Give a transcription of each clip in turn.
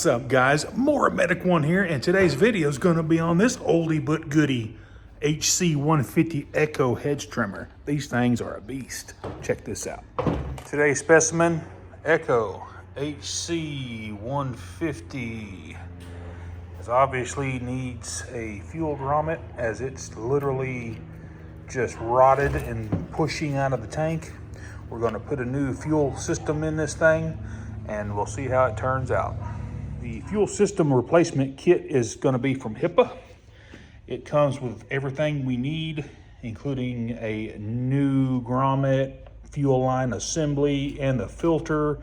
What's up, guys? More Medic One here, and today's video is going to be on this oldie but goodie HC150 Echo hedge trimmer. These things are a beast. Check this out. Today's specimen, Echo HC150. This obviously needs a fuel grommet, as it's literally just rotted and pushing out of the tank. We're going to put a new fuel system in this thing, and we'll see how it turns out. The fuel system replacement kit is going to be from HIPA. It comes with everything we need, including a new grommet, fuel line assembly, and the filter.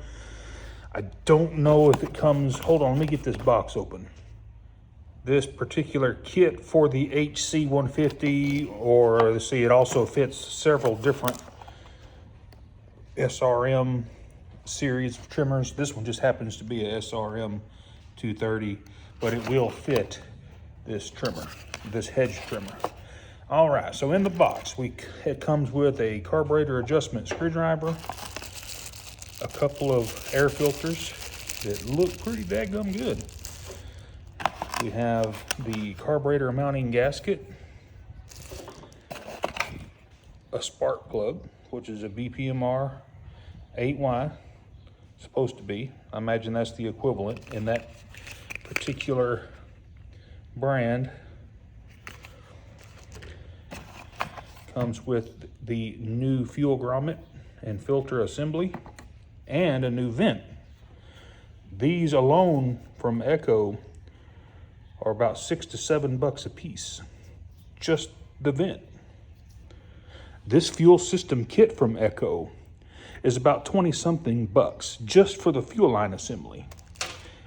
I don't know if it comes, hold on, let me get this box open. This particular kit for the HC150, or let's see, it also fits several different SRM series of trimmers. This one just happens to be a SRM 230, but it will fit this trimmer, this hedge trimmer. All right, so in the box, it comes with a carburetor adjustment screwdriver, a couple of air filters that look pretty daggum good. We have the carburetor mounting gasket, a spark plug, which is a BPMR 8Y, supposed to be. I imagine that's the equivalent in that particular brand. Comes with the new fuel grommet and filter assembly and a new vent. These alone from Echo are about $6 to $7 a piece, just the vent. This fuel system kit from Echo is about 20 something bucks just for the fuel line assembly.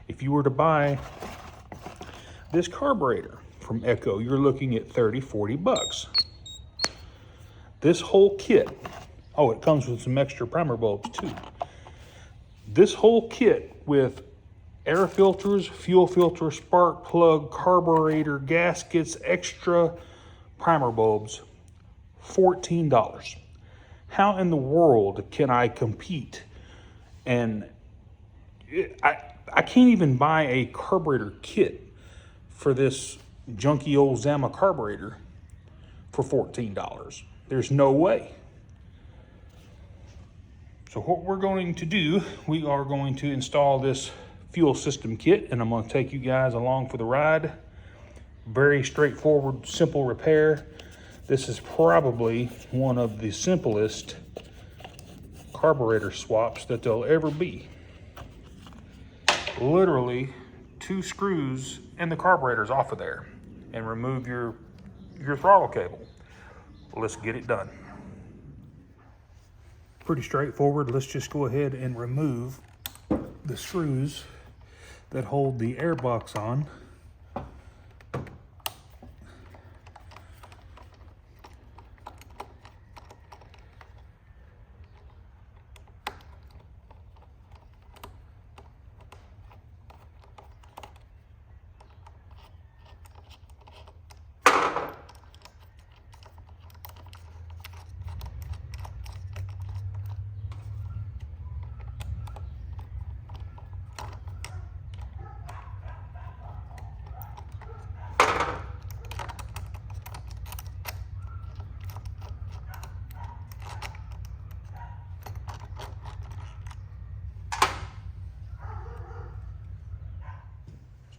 If you were to buy this carburetor from Echo, you're looking at 30, 40 bucks. This whole kit, oh, it comes with some extra primer bulbs too. This whole kit with air filters, fuel filter, spark plug, carburetor, gaskets, extra primer bulbs, $14. How in the world can I compete? And I can't even buy a carburetor kit for this junky old Zama carburetor for $14. There's no way. So what we're going to do, we are going to install this fuel system kit, and I'm going to take you guys along for the ride. Very straightforward, simple repair. This is probably one of the simplest carburetor swaps that there'll ever be. Literally 2 screws and the carburetor's off of there, and remove your throttle cable. Let's get it done. Pretty straightforward. Let's just go ahead and remove the screws that hold the air box on.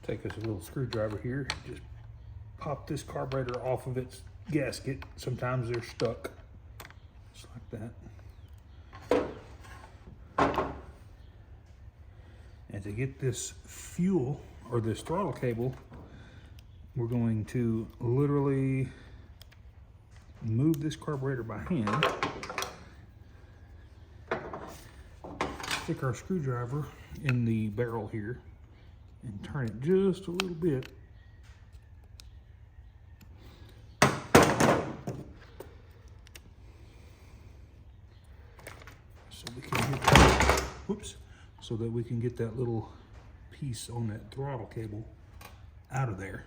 Take us a little screwdriver here, just pop this carburetor off of its gasket. Sometimes they're stuck, just like that. And to get this fuel, or this throttle cable, we're going to literally move this carburetor by hand, stick our screwdriver in the barrel here, and turn it just a little bit. So we can get that, so that we can get that little piece on that throttle cable out of there.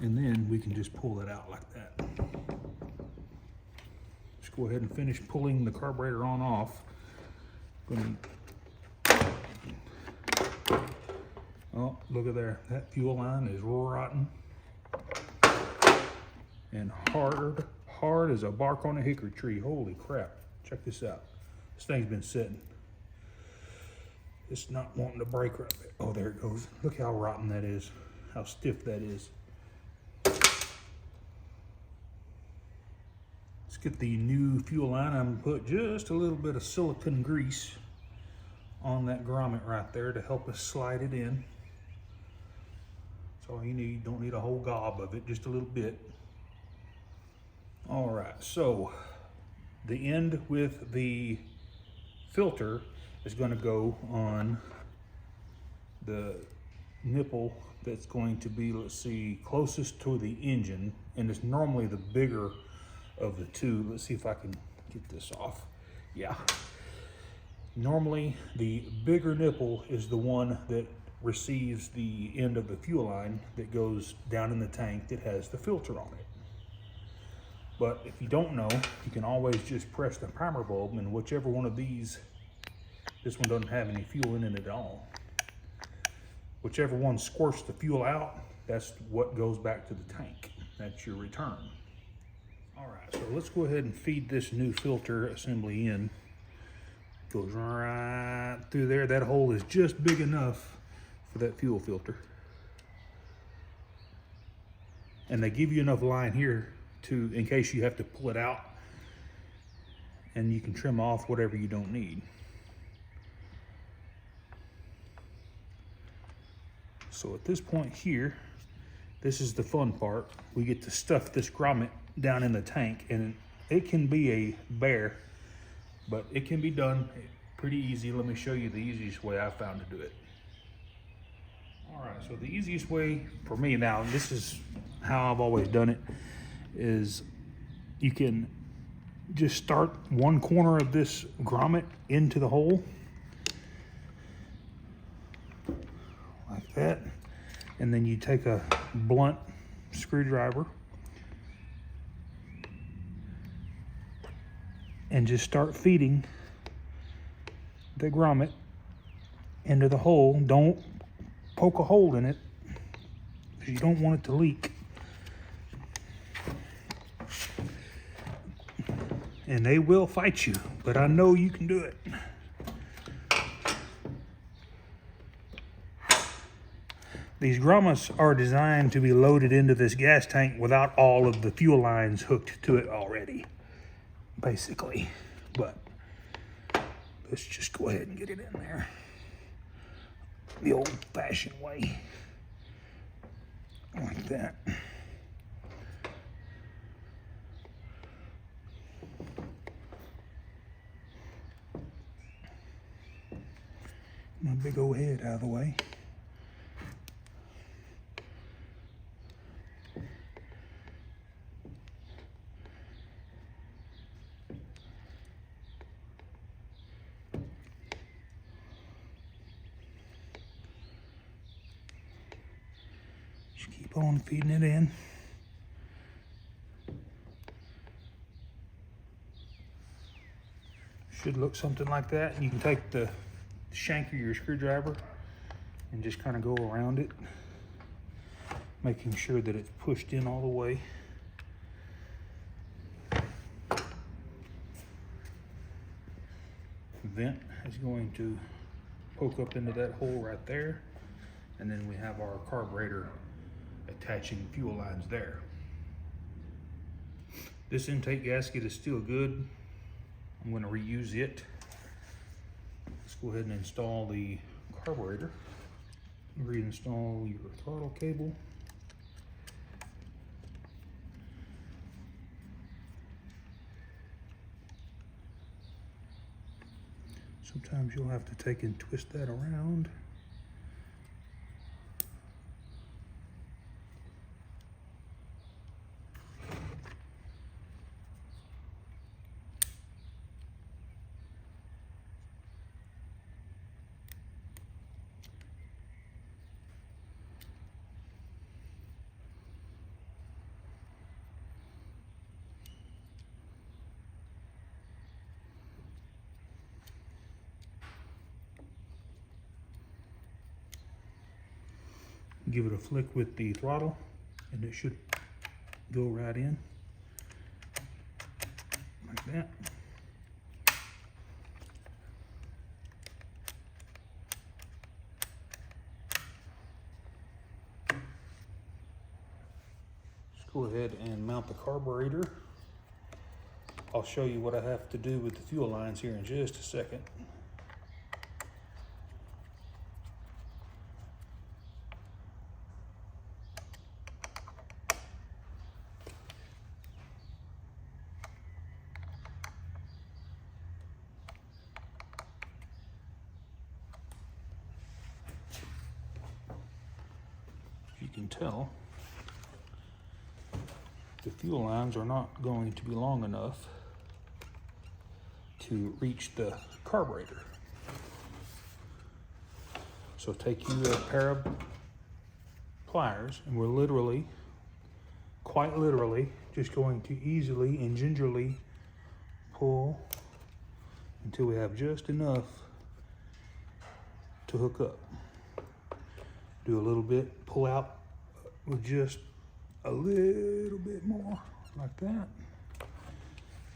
And then we can just pull it out like that. Just go ahead and finish pulling the carburetor on off. Oh, look at there. That fuel line is rotten and hard as a bark on a hickory tree. Holy crap. Check this out. This thing's been sitting. It's not wanting to break right there. Oh, there it goes. Look how rotten that is. How stiff that is. Let's get the new fuel line. I'm gonna put just a little bit of silicone grease on that grommet right there to help us slide it in. That's all you need. Don't need a whole gob of it, just a little bit. All right, so the end with the filter is going to go on the nipple that's going to be, let's see, closest to the engine, and it's normally the bigger of the two. Let's see if I can get this off. Yeah. Normally, the bigger nipple is the one that receives the end of the fuel line that goes down in the tank that has the filter on it. But if you don't know, you can always just press the primer bulb, and whichever one of these, this one doesn't have any fuel in it at all. Whichever one squirts the fuel out, that's what goes back to the tank. That's your return. All right, so let's go ahead and feed this new filter assembly in. Goes right through there. That hole is just big enough for that fuel filter. And they give you enough line here to, in case you have to pull it out, and you can trim off whatever you don't need. So at this point here, this is the fun part. We get to stuff this grommet down in the tank, and it can be a bear, but it can be done pretty easy. Let me show you the easiest way I found to do it. All right, so the easiest way for me now, and this is how I've always done it, is you can just start one corner of this grommet into the hole, like that, and then you take a blunt screwdriver and just start feeding the grommet into the hole. Don't poke a hole in it because you don't want it to leak. And they will fight you, but I know you can do it. These grommets are designed to be loaded into this gas tank without all of the fuel lines hooked to it already, basically. But let's just go ahead and get it in there the old-fashioned way, like that. My big old head out of the way. Just keep on feeding it in. Should look something like that. And you can take the shank of your screwdriver and just kind of go around it, making sure that it's pushed in all the way. Vent is going to poke up into that hole right there, and then we have our carburetor attaching fuel lines there. This intake gasket is still good. I'm going to reuse it. Let's go ahead and install the carburetor. Reinstall your throttle cable. Sometimes you'll have to take and twist that around. Give it a flick with the throttle and it should go right in like that. Let's go ahead and mount the carburetor. I'll show you what I have to do with the fuel lines here in just a second. You can tell the fuel lines are not going to be long enough to reach the carburetor. So take you a pair of pliers and we're literally, quite literally, just going to easily and gingerly pull until we have just enough to hook up. Do a little bit, pull out with just a little bit more, like that.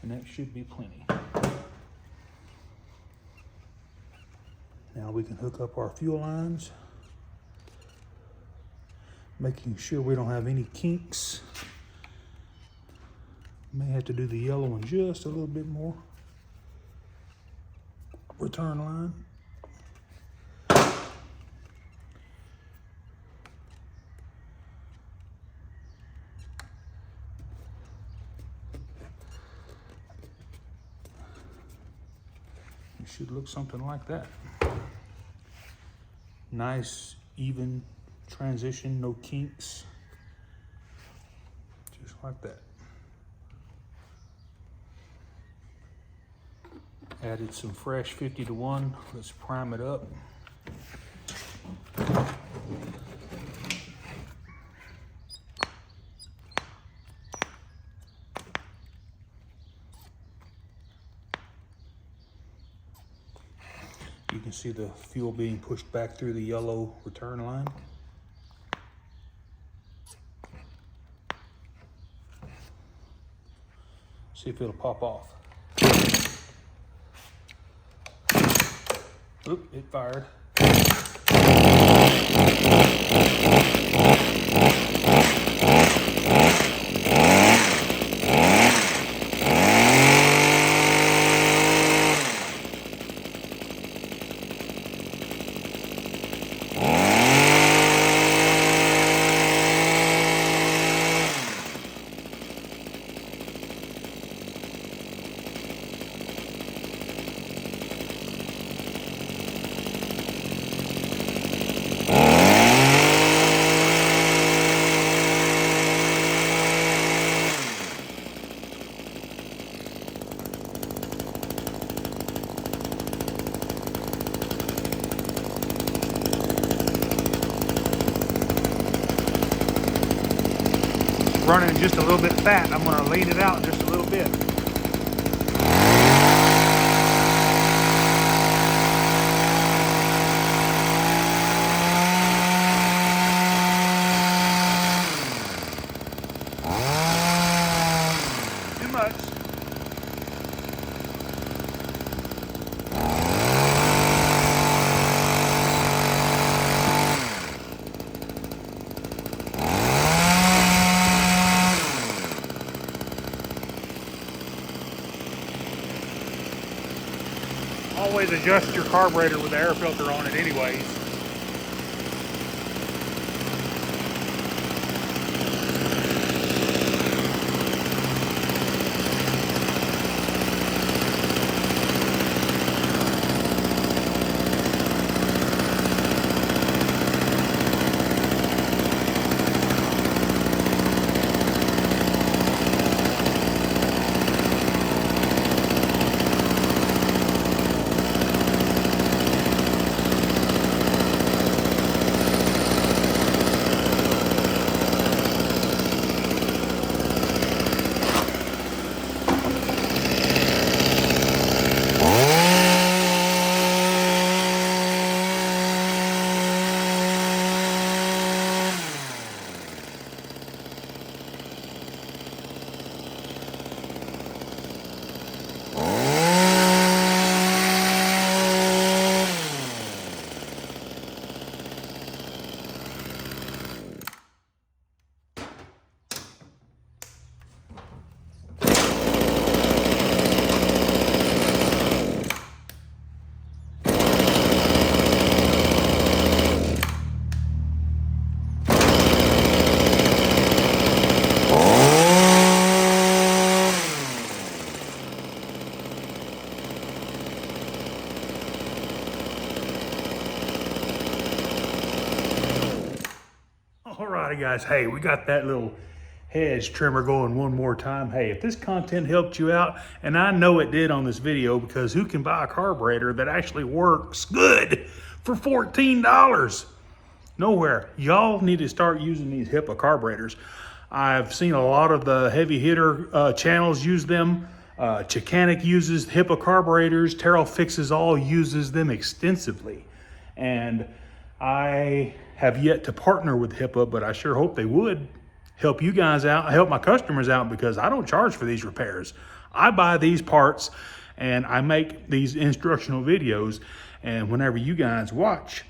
And that should be plenty. Now we can hook up our fuel lines, making sure we don't have any kinks. May have to do the yellow one just a little bit more. Return line. It should look something like that. Nice, even transition, no kinks. Just like that. Added some fresh 50-to-1. Let's prime it up. You can see the fuel being pushed back through the yellow return line. See if it'll pop off. Oop, it fired. Running just a little bit fat. I'm going to lean it out just a little bit. Too much. Always adjust your carburetor with the air filter on it anyways. righty guys, hey, we got that little hedge trimmer going one more time. Hey, if this content helped you out, and I know it did on this video, because who can buy a carburetor that actually works good for $14? Nowhere. Y'all need to start using these HIPA carburetors. I've seen a lot of the heavy hitter channels use them. Chicanic uses HIPA carburetors. Terrell Fixes All uses them extensively. And I have yet to partner with HIPA, but I sure hope they would help you guys out, help my customers out, because I don't charge for these repairs. I buy these parts and I make these instructional videos, and whenever you guys watch,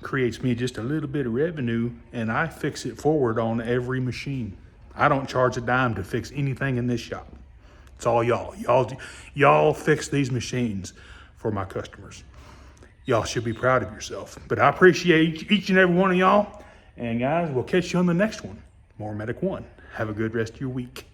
creates me just a little bit of revenue, and I fix it forward on every machine. I don't charge a dime to fix anything in this shop. It's all y'all. Y'all fix these machines for my customers. Y'all should be proud of yourself. But I appreciate each and every one of y'all. And guys, we'll catch you on the next one. More Medic One. Have a good rest of your week.